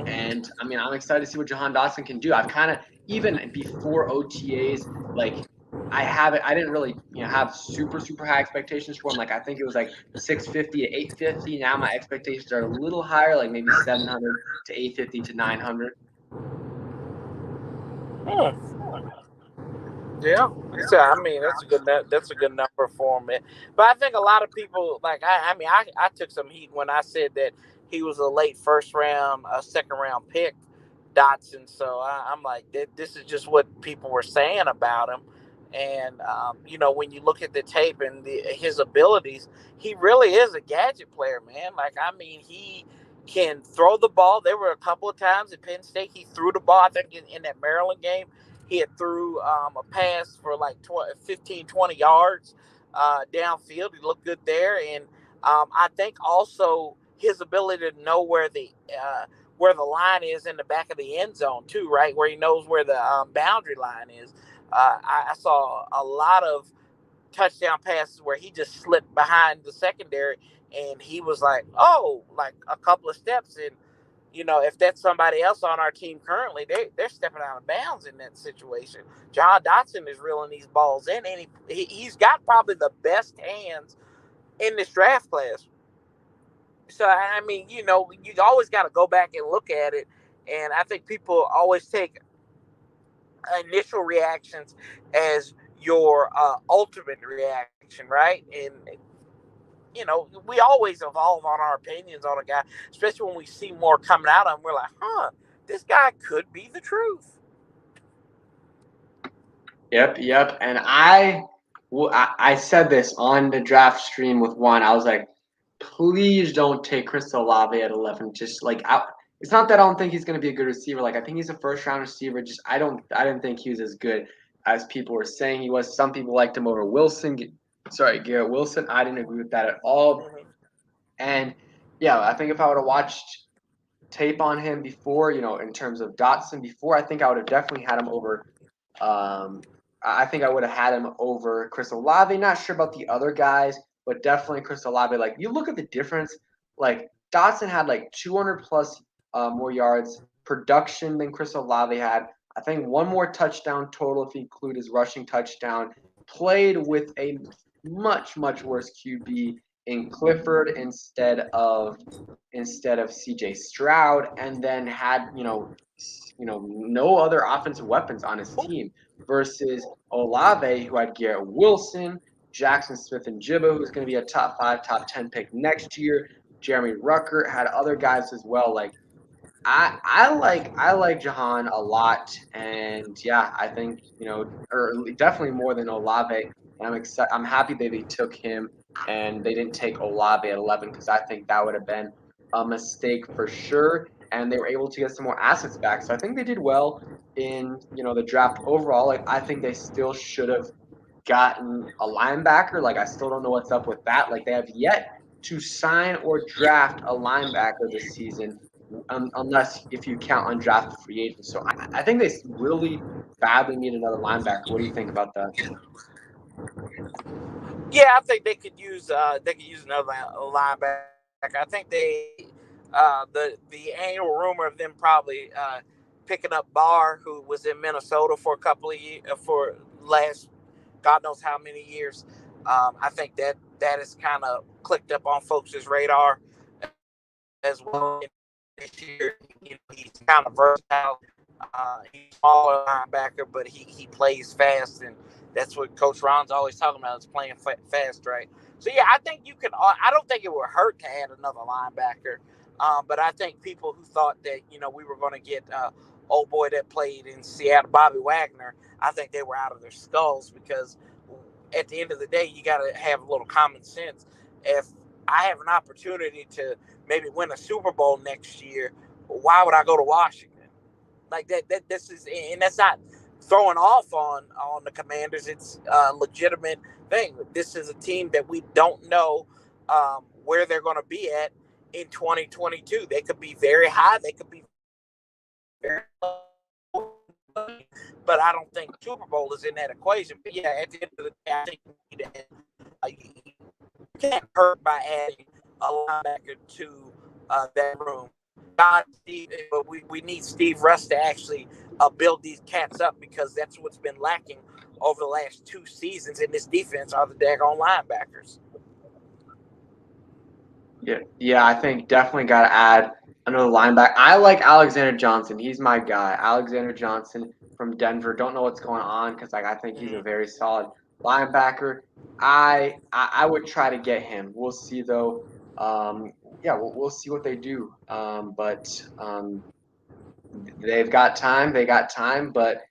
And I mean, I'm excited to see what Jahan Dotson can do. I've kind of even before OTAs, like I didn't really have super high expectations for him. Like I think it was like 650 to 850. Now my expectations are a little higher, like maybe 700 to 850 to 900. Yeah, so I mean that's a good number for him. But I think a lot of people like I took some heat when I said that he was a late first round, a second round pick, Dotson. So I'm like this is just what people were saying about him. And when you look at the tape and his abilities, he really is a gadget player, man. Like I mean, he can throw the ball. There were a couple of times at Penn State he threw the ball. I think in that Maryland game he had threw a pass for like 15, 20 yards downfield. He looked good there. And I think also his ability to know where the line is in the back of the end zone too, right? Where he knows where the boundary line is. I saw a lot of touchdown passes where he just slipped behind the secondary and he was like, oh, like a couple of steps in. If that's somebody else on our team currently, they're stepping out of bounds in that situation. Jahan Dotson is reeling these balls in, and he's got probably the best hands in this draft class. So, I mean, you always got to go back and look at it, and I think people always take initial reactions as your ultimate reaction, right? And we always evolve on our opinions on a guy, especially when we see more coming out of him. We're like, this guy could be the truth. Yep. And I said this on the draft stream with Juan. I was like, please don't take Chris Olave at 11. Just like it's not that I don't think he's going to be a good receiver. Like I think he's a first round receiver. Just I didn't think he was as good as people were saying he was. Some people liked him over Wilson. Garrett Wilson. I didn't agree with that at all. Mm-hmm. And yeah, I think if I would have watched tape on him before, in terms of Dotson before, I think I would have definitely had him over. I think I would have had him over Chris Olave. Not sure about the other guys, but definitely Chris Olave. Like you look at the difference. Like Dotson had like 200 plus more yards production than Chris Olave had. I think one more touchdown total if you include his rushing touchdown. Played with a much worse QB in Clifford instead of CJ Stroud, and then had no other offensive weapons on his team versus Olave, who had Garrett Wilson, Jackson Smith and Jibba, who's going to be a top 5, top 10 pick next year. Jeremy Ruckert had other guys as well. Like I like Jahan a lot, and yeah, I think or definitely more than Olave. And I'm happy that they took him and they didn't take Olave at 11 because I think that would have been a mistake for sure. And they were able to get some more assets back, so I think they did well in the draft overall. Like I think they still should have gotten a linebacker. Like I still don't know what's up with that. Like they have yet to sign or draft a linebacker this season, unless if you count undrafted free agents. So I think they really badly need another linebacker. What do you think about that? Yeah, I think they could use another linebacker. I think the annual rumor of them probably picking up Barr, who was in Minnesota for a couple of years, for last God knows how many years. I think that is kind of clicked up on folks' radar as well. This year, he's kind of versatile. He's a smaller linebacker, but he plays fast, and that's what Coach Ron's always talking about, is playing fast, right? So yeah, I think you can. I don't think it would hurt to add another linebacker, but I think people who thought that we were going to get old boy that played in Seattle, Bobby Wagner, I think they were out of their skulls, because at the end of the day, you got to have a little common sense. If I have an opportunity to maybe win a Super Bowl next year, why would I go to Washington? Like that this is, and that's not throwing off on the Commanders. It's a legitimate thing. This is a team that we don't know where they're going to be at in 2022. They could be very high, they could be very low, but I don't think Super Bowl is in that equation. But yeah, at the end of the day, I think you can't hurt by adding a linebacker to that room. God, Steve, but we need Steve Russ to actually build these cats up, because that's what's been lacking over the last 2 seasons in this defense, are the daggone linebackers. Yeah, I think definitely got to add another linebacker. I like Alexander Johnson. He's my guy. Alexander Johnson from Denver. Don't know what's going on because I think he's a very solid linebacker. I would try to get him. We'll see though. Yeah, we'll see what they do. But they've got time. They got time. But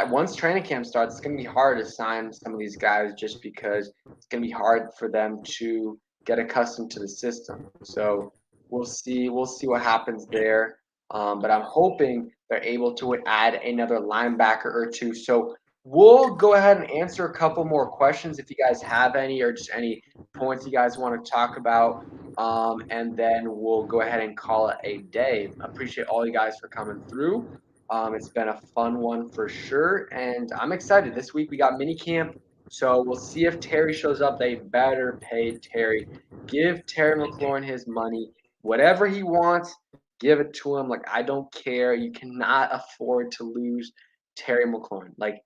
once training camp starts, it's going to be hard to sign some of these guys, just because it's going to be hard for them to get accustomed to the system. So we'll see. We'll see what happens there. But I'm hoping they're able to add another linebacker or two. So we'll go ahead and answer a couple more questions if you guys have any, or just any points you guys want to talk about. And then we'll go ahead and call it a day. Appreciate all you guys for coming through. It's been a fun one for sure, and I'm excited. This week we got mini camp, so we'll see if Terry shows up. They better pay Terry. Give Terry McLaurin his money. Whatever he wants, give it to him. Like, I don't care. You cannot afford to lose Terry McLaurin. Like,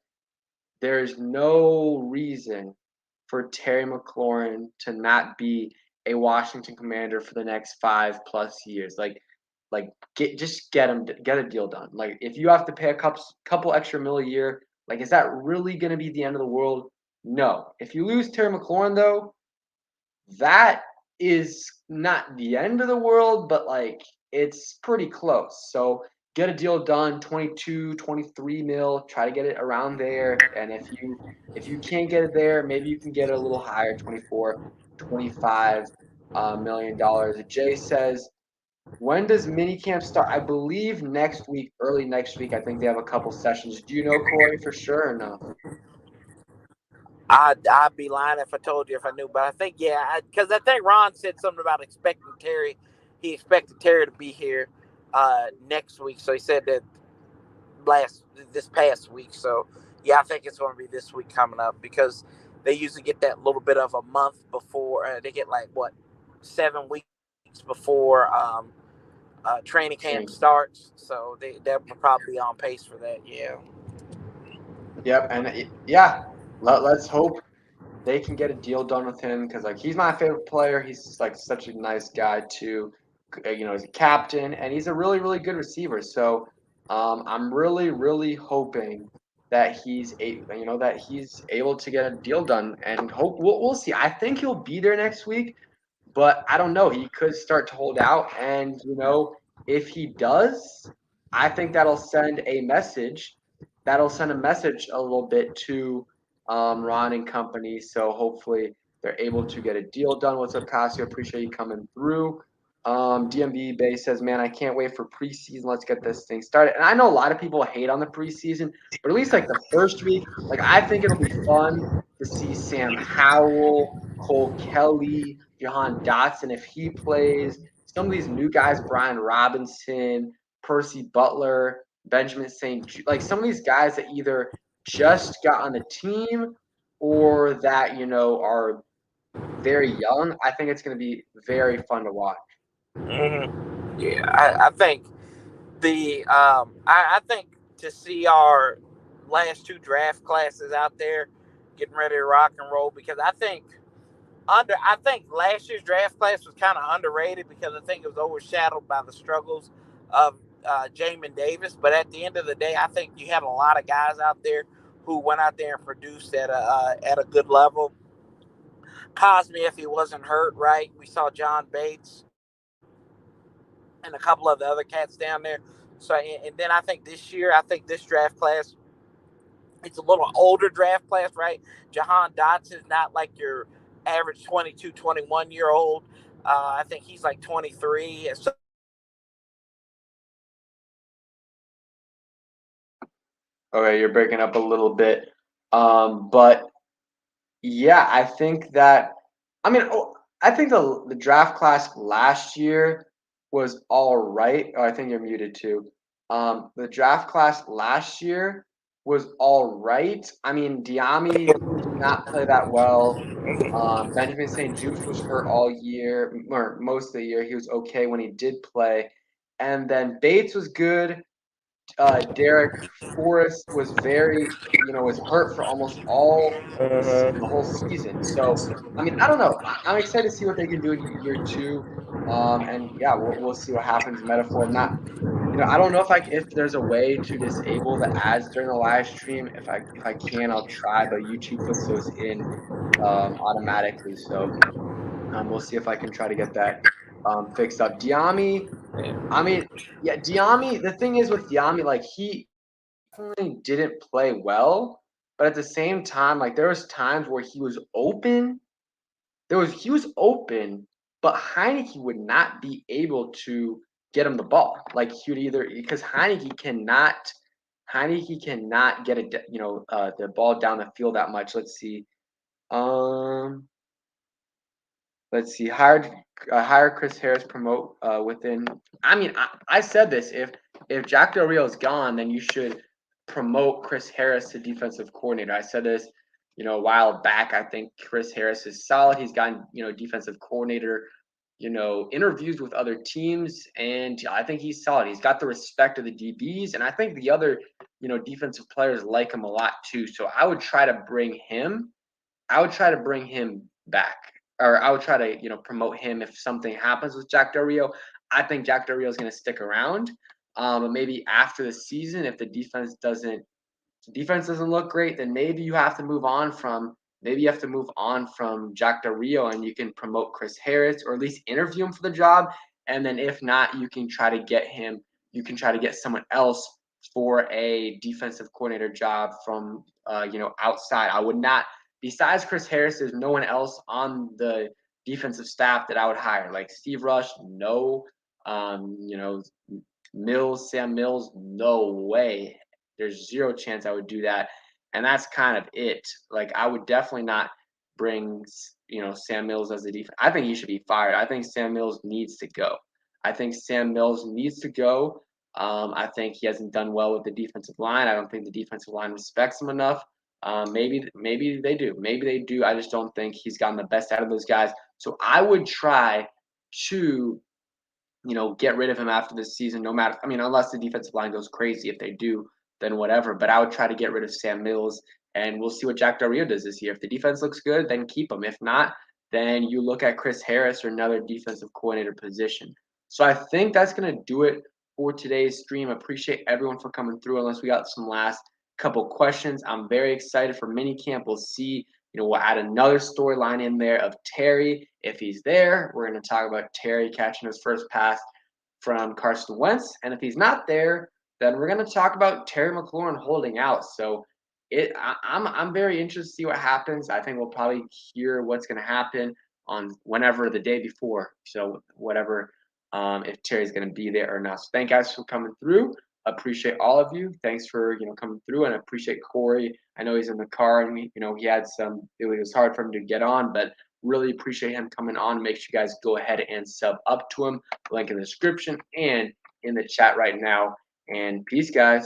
there's no reason for Terry McLaurin to not be a Washington Commander for the next 5+ years. Like get him, get a deal done. Like if you have to pay a couple extra mil a year, like is that really going to be the end of the world? No. If you lose Terry McLaurin though, that is not the end of the world, but like it's pretty close. So get a deal done, 22, 23 mil, try to get it around there. And if you can't get it there, maybe you can get it a little higher, 24, 25 million dollars. Jay says, when does minicamp start? I believe next week, early next week. I think they have a couple sessions. Do you know, Corey, for sure or no? I'd be lying if I told you if I knew, but I think because I think Ron said something about expecting Terry. He expected Terry to be here next week, so he said that this past week. So yeah, I think it's going to be this week coming up because they usually get that little bit of a month before. They get like what 7 weeks before training camp Training. starts. So they'll probably be on pace for that. Yeah. Yep, and yeah, let's hope they can get a deal done with him because like he's my favorite player. He's like such a nice guy too. He's a captain and he's a really really good receiver. So I'm really really hoping that he's able to get a deal done and hope we'll see. I think he'll be there next week, but I don't know. He could start to hold out, and if he does, I think that'll send a message. That'll send a message a little bit to Ron and company. So hopefully they're able to get a deal done. What's up, Casio? Appreciate you coming through. DMB Bay says, "Man, I can't wait for preseason. Let's get this thing started." And I know a lot of people hate on the preseason, but at least like the first week, like I think it'll be fun to see Sam Howell, Cole Kelly, Jahan Dotson if he plays. Some of these new guys, Brian Robinson, Percy Butler, Benjamin St. Like some of these guys that either just got on the team or that are very young. I think it's going to be very fun to watch. Yeah, I think I think to see our last two draft classes out there getting ready to rock and roll because I think last year's draft class was kind of underrated because I think it was overshadowed by the struggles of Jamin Davis. But at the end of the day, I think you had a lot of guys out there who went out there and produced at a good level. Cosme, if he wasn't hurt, right? We saw John Bates and a couple of the other cats down there. So and then I think this year, I think this draft class, it's a little older draft class, right? Jahan Dotson is not like your average 22, 21-year old. I think he's like 23. So Okay, you're breaking up a little bit. But yeah, I think that I mean, I think the draft class last year was all right. Oh, I think you're muted too. The draft class last year was all right. I mean, Diami did not play that well. Benjamin St. Juste was hurt all year, or most of the year. He was okay when he did play. And then Bates was good. Derek Forrest was hurt for almost all the whole season. So, I mean, I don't know. I'm excited to see what they can do in year two. And yeah, we'll see what happens. Metaphor, I don't know if there's a way to disable the ads during the live stream. If I can, I'll try. But YouTube puts those in automatically. So we'll see if I can try to get that fixed up. Diami, I mean, yeah, Diami. The thing is with Diami, like he definitely didn't play well, but at the same time, like there was times where he was open. He was open, but Heineke would not be able to get him the ball. Like he would either because Heineke cannot get the ball down the field that much. Um, let's see. Hire Chris Harris, promote within. I mean, I said this. If Jack Del Rio is gone, then you should promote Chris Harris to defensive coordinator. I said this, a while back. I think Chris Harris is solid. He's gotten defensive coordinator, interviews with other teams, and I think he's solid. He's got the respect of the DBs, and I think the other defensive players like him a lot too. So I would try to bring him. I would try to bring him back, or I would try to promote him if something happens with Jack Del Rio. I think Jack Del Rio is going to stick around, but maybe after the season, if the defense doesn't look great, then maybe you have to move on from maybe you have to move on from Jack Del Rio and you can promote Chris Harris or at least interview him for the job. And then if not, you can try to get him, you can try to get someone else for a defensive coordinator job from, outside. I would not, besides Chris Harris, there's no one else on the defensive staff that I would hire. Like Steve Rush, no. You know, Sam Mills, no way. There's zero chance I would do that. And that's kind of it. Like I would definitely not bring, Sam Mills as a defense. I think he should be fired. I think Sam Mills needs to go. I think Sam Mills needs to go. I think he hasn't done well with the defensive line. I don't think the defensive line respects him enough. Maybe they do. Maybe they do. I just don't think he's gotten the best out of those guys. So I would try to get rid of him after this season, no matter, I mean, unless the defensive line goes crazy. If they do, then whatever. But I would try to get rid of Sam Mills, and we'll see what Jack Del Rio does this year. If the defense looks good, then keep him. If not, then you look at Chris Harris or another defensive coordinator position. So I think that's going to do it for today's stream. Appreciate everyone for coming through. Unless we got some last couple questions, I'm very excited for minicamp. We'll see. We'll add another storyline in there of Terry. If he's there, we're going to talk about Terry catching his first pass from Carson Wentz. And if he's not there, then we're going to talk about Terry McLaurin holding out. So I'm very interested to see what happens. I think we'll probably hear what's going to happen on whenever the day before. So whatever, if Terry's going to be there or not. So thank you guys for coming through. Appreciate all of you. Thanks for coming through, and I appreciate Corey. I know he's in the car, and he had it was hard for him to get on, but really appreciate him coming on. Make sure you guys go ahead and sub up to him. Link in the description and in the chat right now. And peace, guys.